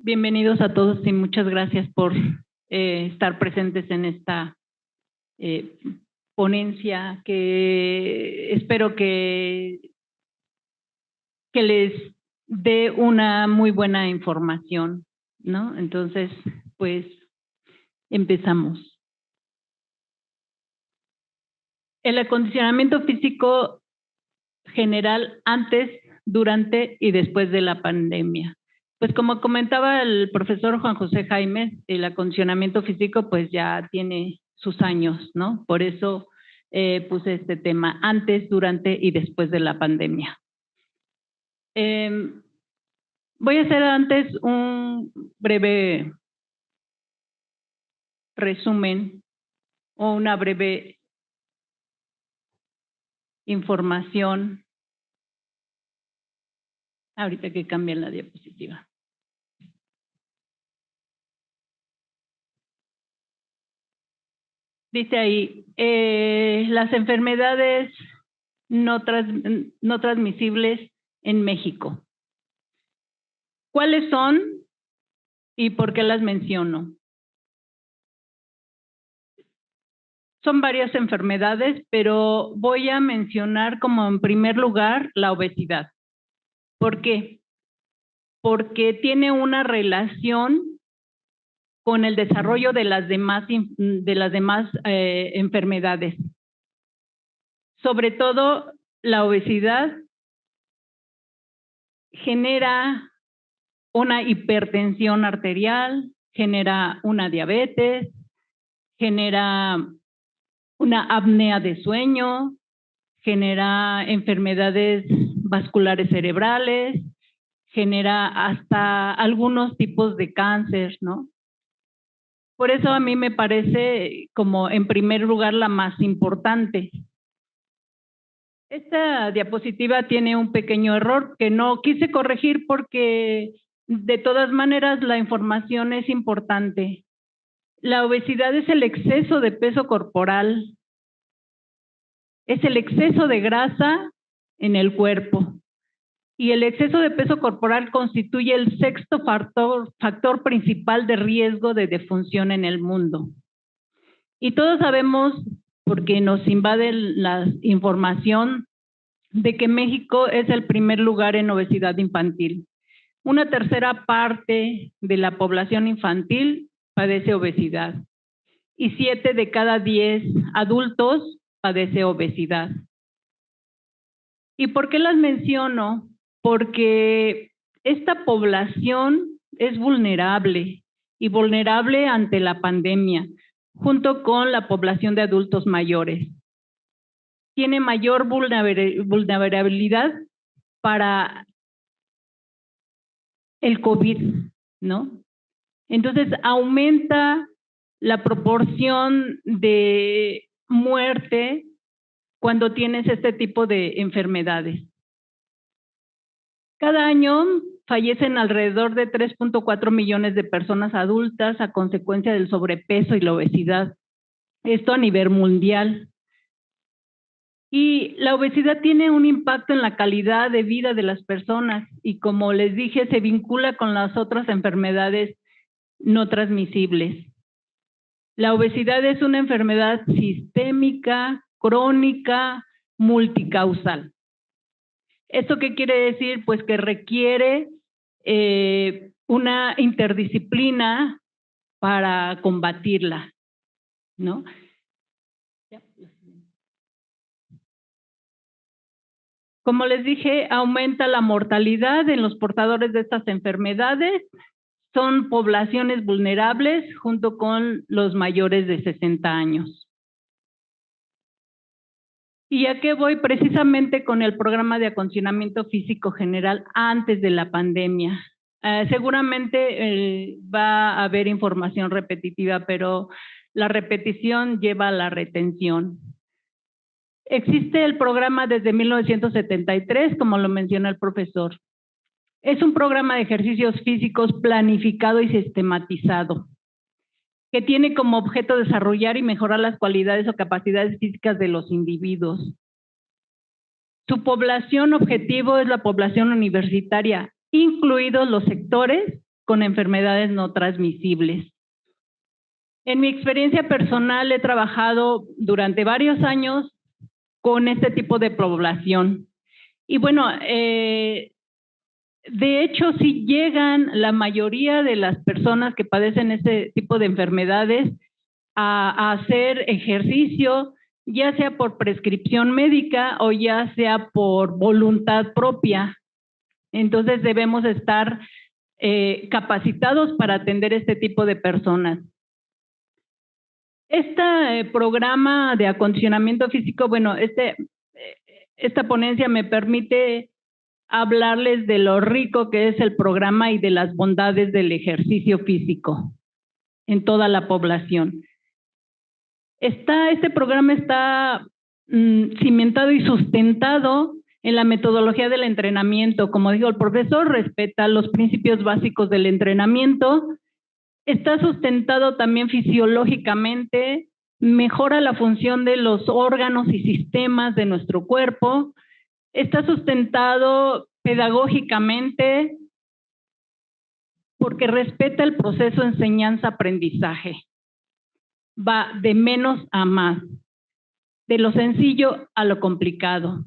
Bienvenidos a todos y muchas gracias por estar presentes en esta ponencia que espero que les dé una muy buena información, ¿no? Entonces, pues empezamos. El acondicionamiento físico general antes, durante y después de la pandemia. Pues como comentaba el profesor Juan José Jaime, el acondicionamiento físico pues ya tiene sus años, ¿no? Por eso puse este tema antes, durante y después de la pandemia. Voy a hacer antes un breve resumen o una breve información. Ahorita que cambie la diapositiva. Dice ahí, las enfermedades no transmisibles en México. ¿Cuáles son y por qué las menciono? Son varias enfermedades, pero voy a mencionar como en primer lugar la obesidad. ¿Por qué? Porque tiene una relación con el desarrollo de las demás enfermedades. Sobre todo, la obesidad genera una hipertensión arterial, genera una diabetes, genera una apnea de sueño, genera enfermedades vasculares cerebrales, genera hasta algunos tipos de cáncer, ¿no? Por eso a mí me parece como en primer lugar la más importante. Esta diapositiva tiene un pequeño error que no quise corregir porque de todas maneras la información es importante. La obesidad es el exceso de peso corporal, es el exceso de grasa en el cuerpo. Y el exceso de peso corporal constituye el sexto factor principal de riesgo de defunción en el mundo. Y todos sabemos, porque nos invade la información, de que México es el primer lugar en obesidad infantil. Una tercera parte de la población infantil padece obesidad y 7 de cada 10 adultos padece obesidad. ¿Y por qué las menciono? Porque esta población es vulnerable y vulnerable ante la pandemia, junto con la población de adultos mayores. Tiene mayor vulnerabilidad para el COVID, ¿no? Entonces aumenta la proporción de muerte cuando tienes este tipo de enfermedades. Cada año fallecen alrededor de 3.4 millones de personas adultas a consecuencia del sobrepeso y la obesidad. Esto a nivel mundial. Y la obesidad tiene un impacto en la calidad de vida de las personas y, como les dije, se vincula con las otras enfermedades no transmisibles. La obesidad es una enfermedad sistémica, crónica, multicausal. ¿Esto qué quiere decir? Pues que requiere una interdisciplina para combatirla, ¿no? Como les dije, aumenta la mortalidad en los portadores de estas enfermedades. Son poblaciones vulnerables junto con los mayores de 60 años. ¿Y a qué voy? Precisamente con el programa de acondicionamiento físico general antes de la pandemia. Seguramente va a haber información repetitiva, pero la repetición lleva a la retención. Existe el programa desde 1973, como lo menciona el profesor. Es un programa de ejercicios físicos planificado y sistematizado, que tiene como objeto desarrollar y mejorar las cualidades o capacidades físicas de los individuos. Su población objetivo es la población universitaria, incluidos los sectores con enfermedades no transmisibles. En mi experiencia personal he trabajado durante varios años con este tipo de población. Y bueno, de hecho, si llegan la mayoría de las personas que padecen este tipo de enfermedades a hacer ejercicio, ya sea por prescripción médica o ya sea por voluntad propia. Entonces debemos estar capacitados para atender este tipo de personas. Este programa de acondicionamiento físico, bueno, esta ponencia me permite hablarles de lo rico que es el programa y de las bondades del ejercicio físico en toda la población. Este programa está cimentado y sustentado en la metodología del entrenamiento. Como dijo el profesor, respeta los principios básicos del entrenamiento. Está sustentado también fisiológicamente, mejora la función de los órganos y sistemas de nuestro cuerpo. Está sustentado pedagógicamente porque respeta el proceso de enseñanza-aprendizaje. Va de menos a más, de lo sencillo a lo complicado,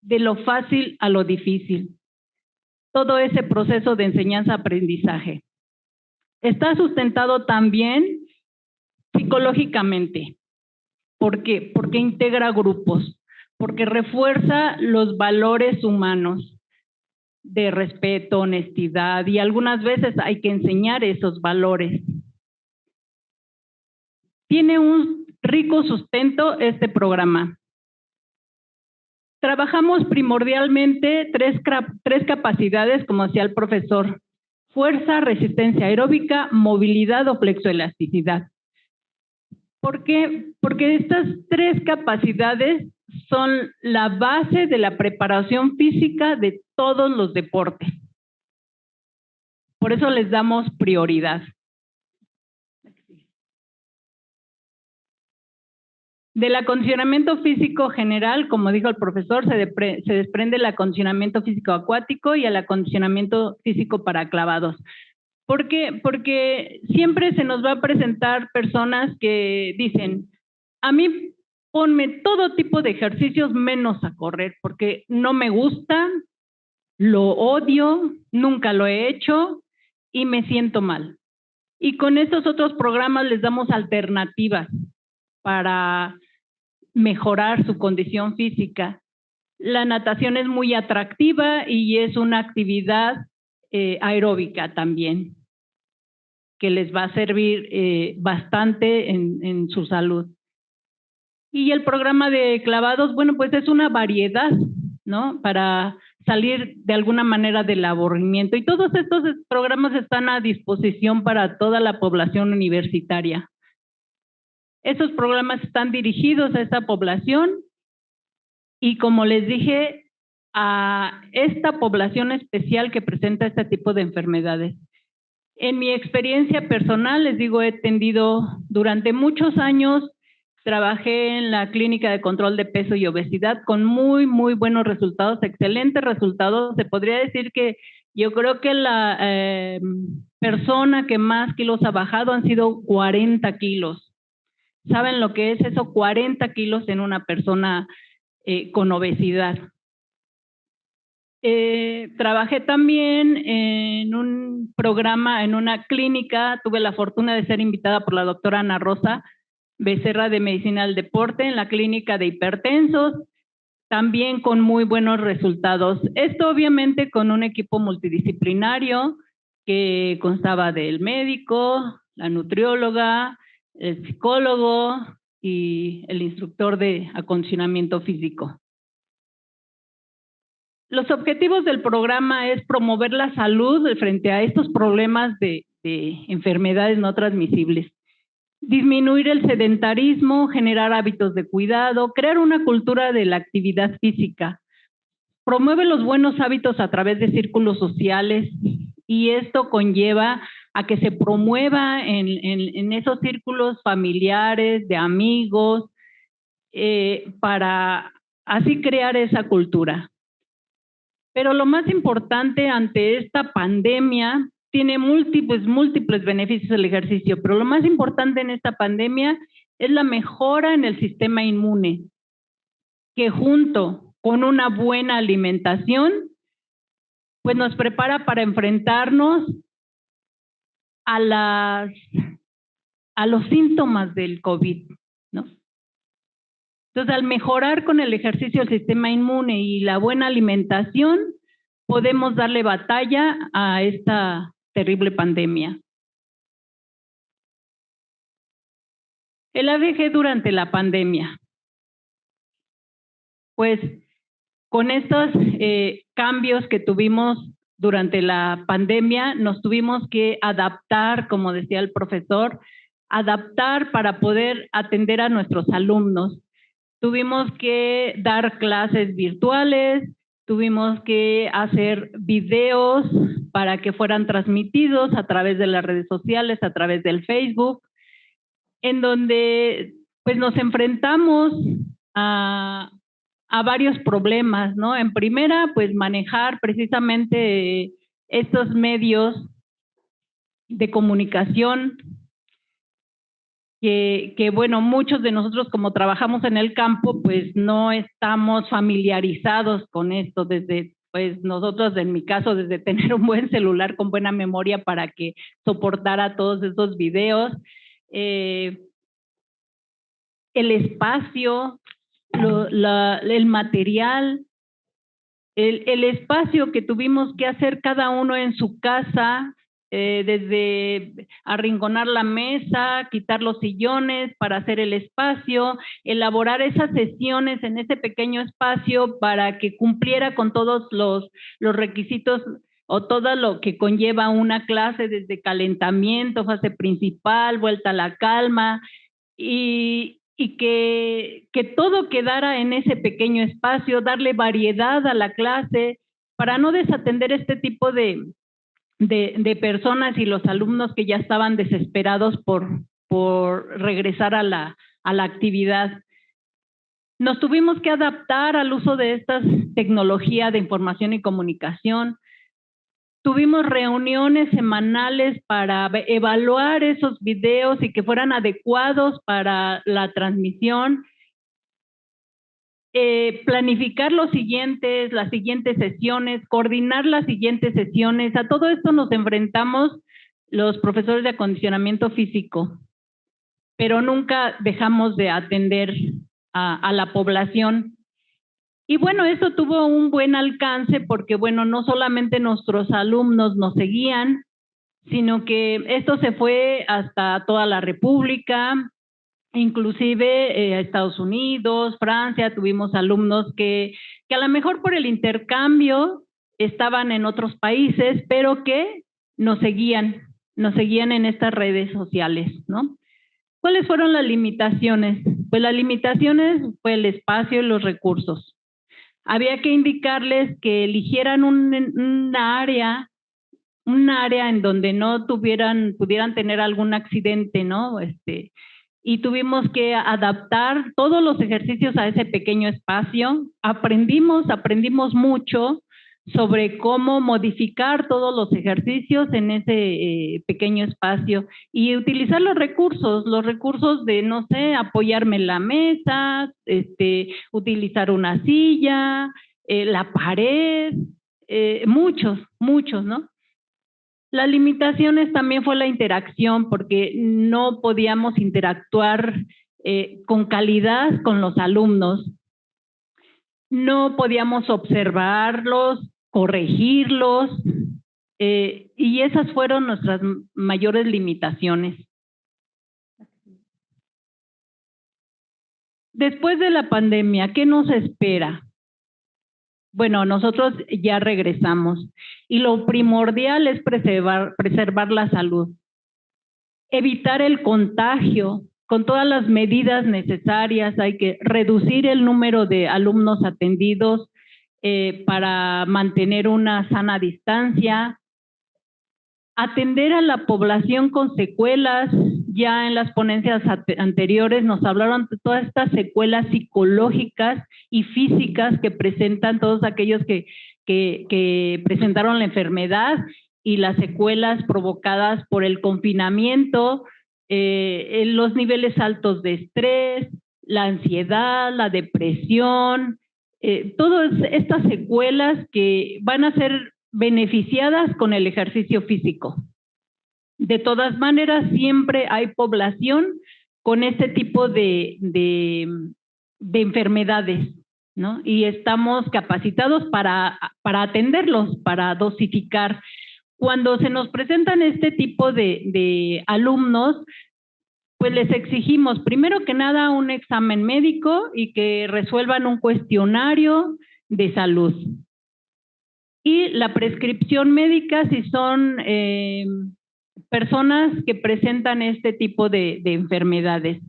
de lo fácil a lo difícil. Todo ese proceso de enseñanza-aprendizaje. Está sustentado también psicológicamente. ¿Por qué? Porque integra grupos, porque refuerza los valores humanos de respeto, honestidad, y algunas veces hay que enseñar esos valores. Tiene un rico sustento este programa. Trabajamos primordialmente tres capacidades, como decía el profesor: fuerza, resistencia aeróbica, movilidad o flexoelasticidad. ¿Por qué? Porque estas tres capacidades son la base de la preparación física de todos los deportes. Por eso les damos prioridad. Del acondicionamiento físico general, como dijo el profesor, se desprende el acondicionamiento físico acuático y el acondicionamiento físico para clavados. ¿Por qué? Porque siempre se nos va a presentar personas que dicen: a mí ponme todo tipo de ejercicios menos a correr, porque no me gusta, lo odio, nunca lo he hecho y me siento mal. Y con estos otros programas les damos alternativas para mejorar su condición física. La natación es muy atractiva y es una actividad aeróbica también, que les va a servir bastante en su salud. Y el programa de clavados, bueno, pues es una variedad, ¿no? Para salir de alguna manera del aburrimiento. Y todos estos programas están a disposición para toda la población universitaria. Esos programas están dirigidos a esta población y, como les dije, a esta población especial que presenta este tipo de enfermedades. En mi experiencia personal, les digo, he atendido durante muchos años, trabajé en la clínica de control de peso y obesidad con muy buenos resultados, excelentes resultados. Se podría decir que yo creo que la persona que más kilos ha bajado han sido 40 kilos. ¿Saben lo que es eso? 40 kilos en una persona con obesidad. Trabajé también en un programa, en una clínica, tuve la fortuna de ser invitada por la doctora Ana Rosa Becerra de Medicina del Deporte en la clínica de hipertensos, también con muy buenos resultados. Esto obviamente con un equipo multidisciplinario que constaba del médico, la nutrióloga, el psicólogo y el instructor de acondicionamiento físico. Los objetivos del programa es promover la salud frente a estos problemas de enfermedades no transmisibles, disminuir el sedentarismo, generar hábitos de cuidado, crear una cultura de la actividad física, promueve los buenos hábitos a través de círculos sociales, y esto conlleva a que se promueva en esos círculos familiares, de amigos, para así crear esa cultura. Pero lo más importante ante esta pandemia tiene múltiples beneficios el ejercicio, pero lo más importante en esta pandemia es la mejora en el sistema inmune, que junto con una buena alimentación, pues nos prepara para enfrentarnos a los síntomas del COVID, ¿no? Entonces, al mejorar con el ejercicio el sistema inmune y la buena alimentación, podemos darle batalla a esta terrible pandemia. El AVG durante la pandemia. Pues con estos cambios que tuvimos durante la pandemia, nos tuvimos que adaptar, como decía el profesor, adaptar para poder atender a nuestros alumnos. Tuvimos que dar clases virtuales, tuvimos que hacer videos para que fueran transmitidos a través de las redes sociales, a través del Facebook, en donde pues nos enfrentamos a varios problemas, ¿no? En primera, pues manejar precisamente estos medios de comunicación que bueno, muchos de nosotros como trabajamos en el campo, pues no estamos familiarizados con esto desde, pues nosotros en mi caso, desde tener un buen celular con buena memoria para que soportara todos esos videos, el espacio, el material, el espacio que tuvimos que hacer cada uno en su casa, desde arrinconar la mesa, quitar los sillones para hacer el espacio, elaborar esas sesiones en ese pequeño espacio para que cumpliera con todos los requisitos o todo lo que conlleva una clase, desde calentamiento, fase principal, vuelta a la calma, y que todo quedara en ese pequeño espacio, darle variedad a la clase para no desatender este tipo de personas y los alumnos que ya estaban desesperados por regresar a la actividad. Nos tuvimos que adaptar al uso de estas tecnologías de información y comunicación. Tuvimos reuniones semanales para evaluar esos videos y que fueran adecuados para la transmisión. Planificar las siguientes sesiones, coordinar las siguientes sesiones. A todo esto nos enfrentamos los profesores de acondicionamiento físico, pero nunca dejamos de atender a la población. Y bueno, eso tuvo un buen alcance porque, bueno, no solamente nuestros alumnos nos seguían, sino que esto se fue hasta toda la República, inclusive a Estados Unidos, Francia. Tuvimos alumnos que a lo mejor por el intercambio estaban en otros países, pero que nos seguían en estas redes sociales, ¿no? ¿Cuáles fueron las limitaciones? Pues las limitaciones fue el espacio y los recursos. Había que indicarles que eligieran una área en donde no pudieran tener algún accidente, ¿no? Y tuvimos que adaptar todos los ejercicios a ese pequeño espacio. Aprendimos mucho sobre cómo modificar todos los ejercicios en ese pequeño espacio y utilizar los recursos de, no sé, apoyarme en la mesa, utilizar una silla, la pared, muchos, ¿no? Las limitaciones también fue la interacción, porque no podíamos interactuar con calidad con los alumnos. No podíamos observarlos, corregirlos, y esas fueron nuestras mayores limitaciones. Después de la pandemia, ¿qué nos espera? Bueno, nosotros ya regresamos y lo primordial es preservar la salud, evitar el contagio con todas las medidas necesarias. Hay que reducir el número de alumnos atendidos para mantener una sana distancia, atender a la población con secuelas. Ya en las ponencias anteriores nos hablaron de todas estas secuelas psicológicas y físicas que presentan todos aquellos que presentaron la enfermedad, y las secuelas provocadas por el confinamiento, los niveles altos de estrés, la ansiedad, la depresión, todas estas secuelas que van a ser beneficiadas con el ejercicio físico. De todas maneras, siempre hay población con este tipo de enfermedades, ¿no? Y estamos capacitados para atenderlos, para dosificar. Cuando se nos presentan este tipo de alumnos, pues les exigimos, primero que nada, un examen médico y que resuelvan un cuestionario de salud. Y la prescripción médica si son personas que presentan este tipo de enfermedades.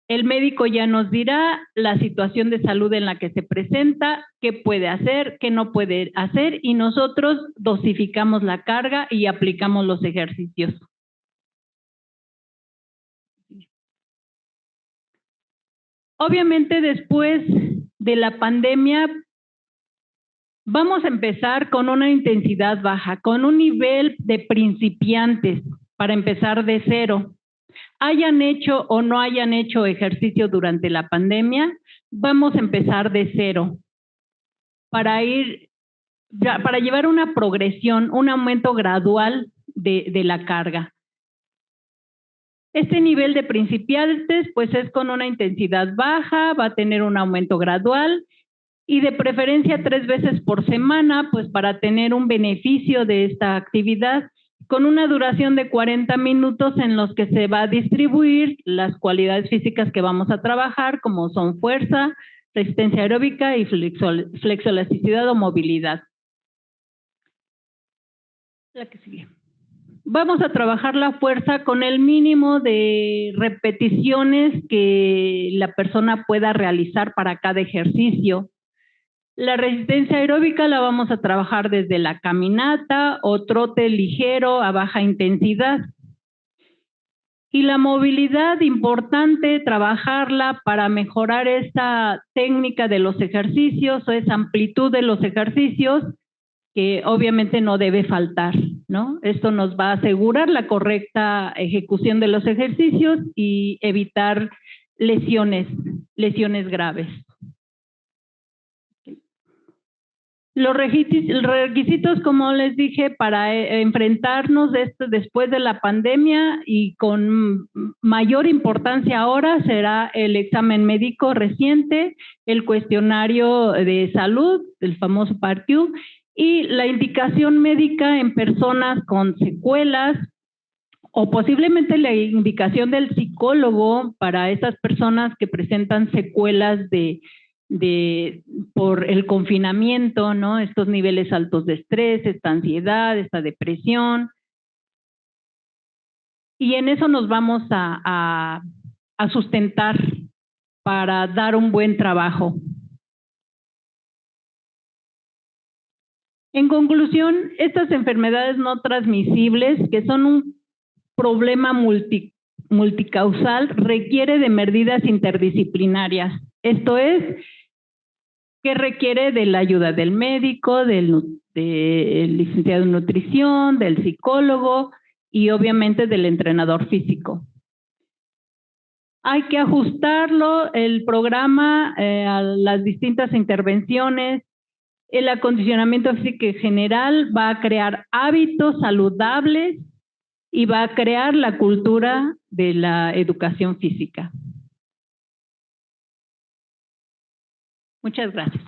El médico ya nos dirá la situación de salud en la que se presenta, qué puede hacer, qué no puede hacer, y nosotros dosificamos la carga y aplicamos los ejercicios. Obviamente después de la pandemia vamos a empezar con una intensidad baja, con un nivel de principiantes para empezar de cero. Hayan hecho o no hayan hecho ejercicio durante la pandemia, vamos a empezar de cero para llevar una progresión, un aumento gradual de la carga. Este nivel de principiantes pues es con una intensidad baja, va a tener un aumento gradual y de preferencia 3 veces por semana, pues para tener un beneficio de esta actividad con una duración de 40 minutos en los que se va a distribuir las cualidades físicas que vamos a trabajar, como son fuerza, resistencia aeróbica y flexoelasticidad o movilidad. La que sigue. Vamos a trabajar la fuerza con el mínimo de repeticiones que la persona pueda realizar para cada ejercicio. La resistencia aeróbica la vamos a trabajar desde la caminata o trote ligero a baja intensidad. Y la movilidad, importante trabajarla para mejorar esta técnica de los ejercicios o esa amplitud de los ejercicios que obviamente no debe faltar, ¿no? Esto nos va a asegurar la correcta ejecución de los ejercicios y evitar lesiones graves. Los requisitos, como les dije, para enfrentarnos después de la pandemia y con mayor importancia ahora será el examen médico reciente, el cuestionario de salud, el famoso PARQ, y la indicación médica en personas con secuelas o posiblemente la indicación del psicólogo para esas personas que presentan secuelas por el confinamiento, ¿no? Estos niveles altos de estrés, esta ansiedad, esta depresión. Y en eso nos vamos a sustentar para dar un buen trabajo. En conclusión, estas enfermedades no transmisibles, que son un problema multicausal, requiere de medidas interdisciplinarias. Esto es, que requiere de la ayuda del médico, del licenciado en nutrición, del psicólogo y obviamente del entrenador físico. Hay que ajustarlo, el programa, a las distintas intervenciones. El acondicionamiento físico en general va a crear hábitos saludables y va a crear la cultura de la educación física. Muchas gracias.